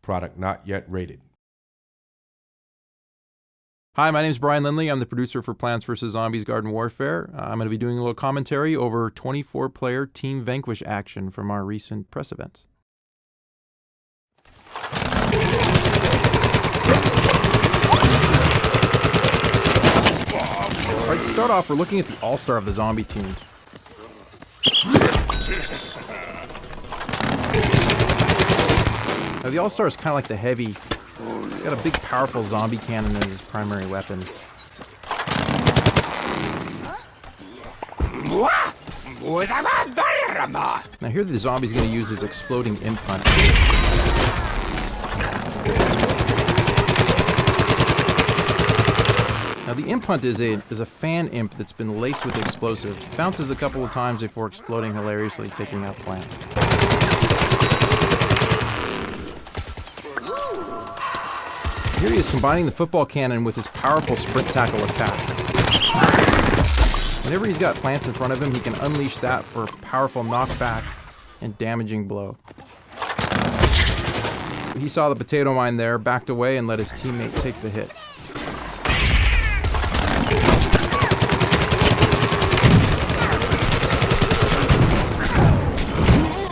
Product not yet rated. Hi, my name is Brian Lindley. I'm the producer for Plants vs. Zombies Garden Warfare. I'm going to be doing a little commentary over 24-player Team Vanquish action from our recent press events. Alright, to start off, we're looking at the all-star of the zombie team. Now, the all-star is kind of like the heavy. He's got a big, powerful zombie cannon as his primary weapon. Now here the zombie's going to use his exploding imp hunt. Now the imp hunt is a fan imp that's been laced with explosive. Bounces a couple of times before exploding hilariously, taking out plants. Here he is combining the football cannon with his powerful sprint tackle attack. Whenever he's got plants in front of him, he can unleash that for a powerful knockback and damaging blow. He saw the potato mine there, backed away, and let his teammate take the hit.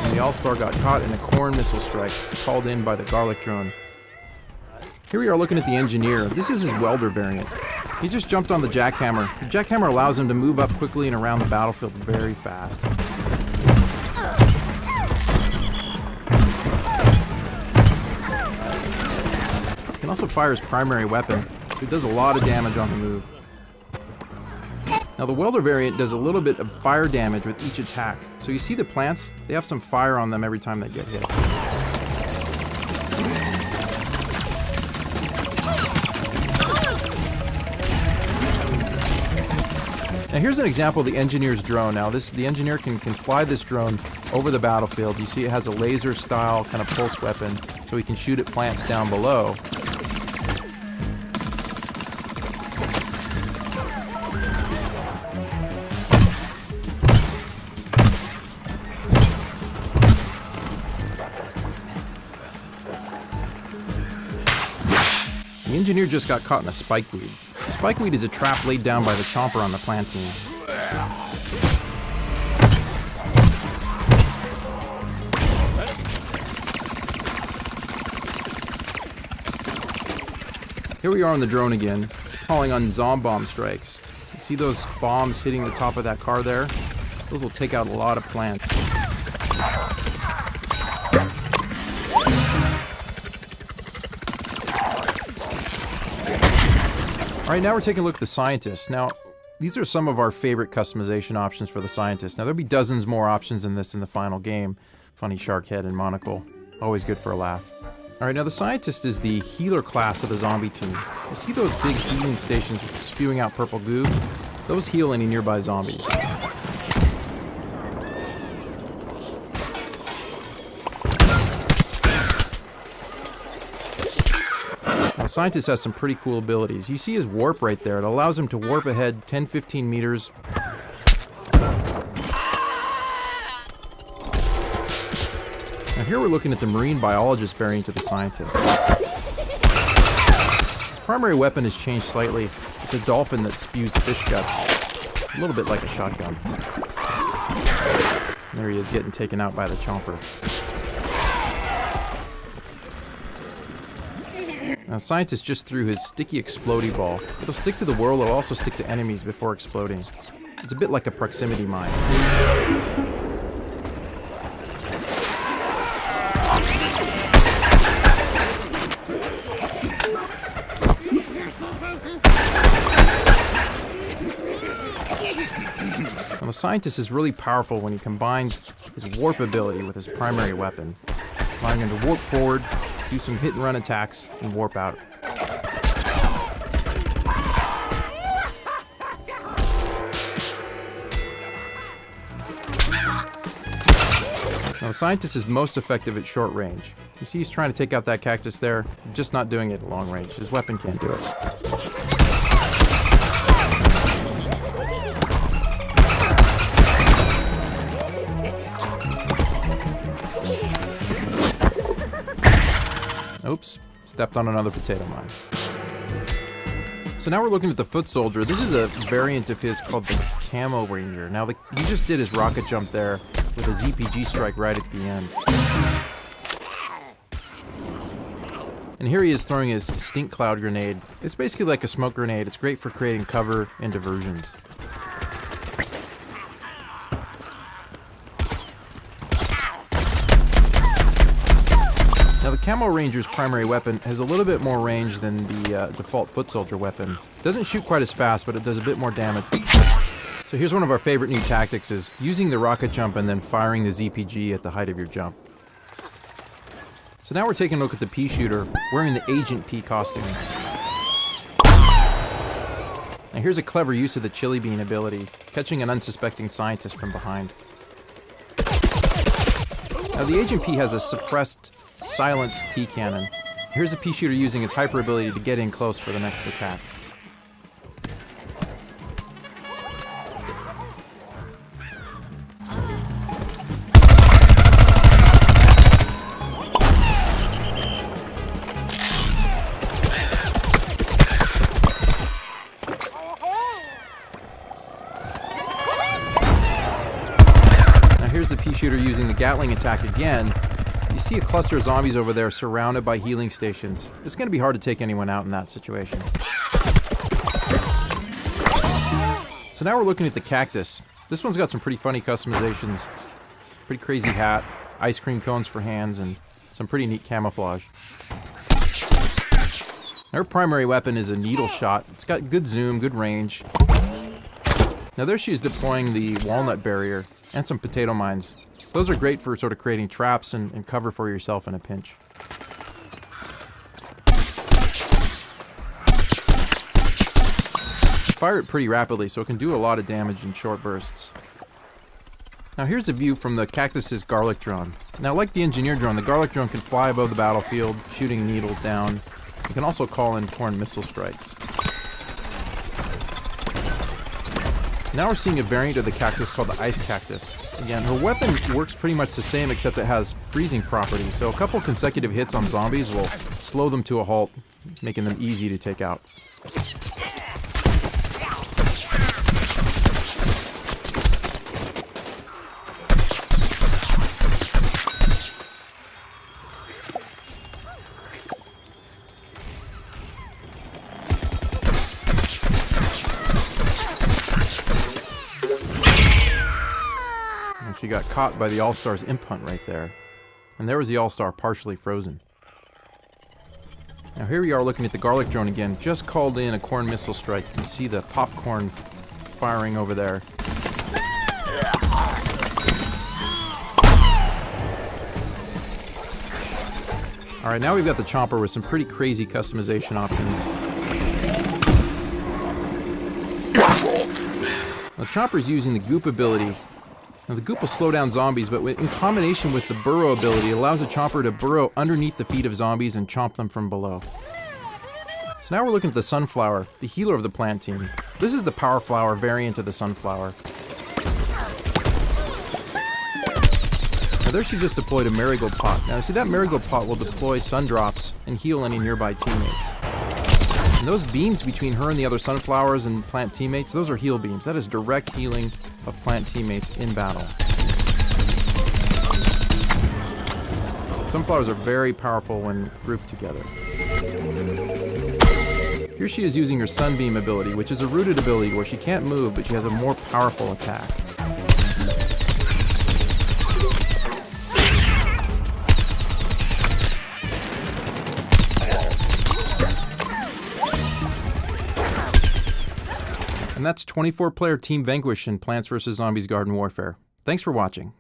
And the All-Star got caught in a corn missile strike, called in by the garlic drone. Here we are looking at the engineer. This is his welder variant. He just jumped on the jackhammer. The jackhammer allows him to move up quickly and around the battlefield very fast. He can also fire his primary weapon, so he does a lot of damage on the move. Now the welder variant does a little bit of fire damage with each attack. So you see the plants, they have some fire on them every time they get hit. Now here's an example of the engineer's drone. Now the engineer can fly this drone over the battlefield. You see it has a laser style kind of pulse weapon, so he can shoot at plants down below. The engineer just got caught in a spikeweed. Spikeweed is a trap laid down by the chomper on the plant team. Here we are on the drone again, calling on bomb strikes. You see those bombs hitting the top of that car there? Those will take out a lot of plants. Alright, now we're taking a look at the scientist. Now, these are some of our favorite customization options for the scientist. Now, there'll be dozens more options than this in the final game. Funny shark head and monocle. Always good for a laugh. Alright, now the scientist is the healer class of the zombie team. You see those big healing stations spewing out purple goo? Those heal any nearby zombies. Now, the scientist has some pretty cool abilities. You see his warp right there. It allows him to warp ahead 10-15 meters. Now here we're looking at the marine biologist variant of the scientist. His primary weapon has changed slightly. It's a dolphin that spews fish guts. A little bit like a shotgun. There he is getting taken out by the chomper. Now, scientist just threw his sticky explodey ball. It'll stick to the world, it'll also stick to enemies before exploding. It's a bit like a proximity mine. Now, the scientist is really powerful when he combines his warp ability with his primary weapon, allowing him to warp forward, do some hit and run attacks, and warp out. Now the scientist is most effective at short range. You see he's trying to take out that cactus there, just not doing it at long range. His weapon can't do it. Oops, stepped on another potato mine. So now we're looking at the foot soldier. This is a variant of his called the Camo Ranger. Now he just did his rocket jump there with a ZPG strike right at the end. And here he is throwing his stink cloud grenade. It's basically like a smoke grenade. It's great for creating cover and diversions. Now the Camo Ranger's primary weapon has a little bit more range than the default foot soldier weapon. It doesn't shoot quite as fast, but it does a bit more damage. So here's one of our favorite new tactics, is using the rocket jump and then firing the ZPG at the height of your jump. So now we're taking a look at the pea shooter wearing the Agent P costume. Now here's a clever use of the chili bean ability, catching an unsuspecting scientist from behind. Now the Agent P has a suppressed, silenced pea cannon. Here's the pea shooter using his hyper ability to get in close for the next attack. Here's the pea shooter using the Gatling attack again. You see a cluster of zombies over there surrounded by healing stations. It's going to be hard to take anyone out in that situation. So now we're looking at the cactus. This one's got some pretty funny customizations. Pretty crazy hat, ice cream cones for hands, and some pretty neat camouflage. Her primary weapon is a needle shot. It's got good zoom, good range. Now there she is deploying the walnut barrier and some potato mines. Those are great for sort of creating traps and cover for yourself in a pinch. Fire it pretty rapidly so it can do a lot of damage in short bursts. Now here's a view from the cactus's garlic drone. Now like the engineer drone, the garlic drone can fly above the battlefield, shooting needles down. You can also call in torn missile strikes. Now we're seeing a variant of the cactus called the ice cactus. Again, her weapon works pretty much the same except it has freezing properties, so a couple consecutive hits on zombies will slow them to a halt, making them easy to take out. She got caught by the All-Star's imp hunt right there. And there was the All-Star partially frozen. Now here we are looking at the garlic drone again. Just called in a corn missile strike. You can see the popcorn firing over there. Alright, now we've got the chomper with some pretty crazy customization options. The chomper's using the goop ability. Now the goop will slow down zombies, but in combination with the burrow ability, it allows the chomper to burrow underneath the feet of zombies and chomp them from below. So now we're looking at the sunflower, the healer of the plant team. This is the power flower variant of the sunflower. Now there she just deployed a marigold pot. Now see, that marigold pot will deploy sun drops and heal any nearby teammates. And those beams between her and the other sunflowers and plant teammates, those are heal beams. That is direct healing of plant teammates in battle. Sunflowers are very powerful when grouped together. Here she is using her sunbeam ability, which is a rooted ability where she can't move, but she has a more powerful attack. And that's 24-player Team Vanquish in Plants vs. Zombies Garden Warfare. Thanks for watching.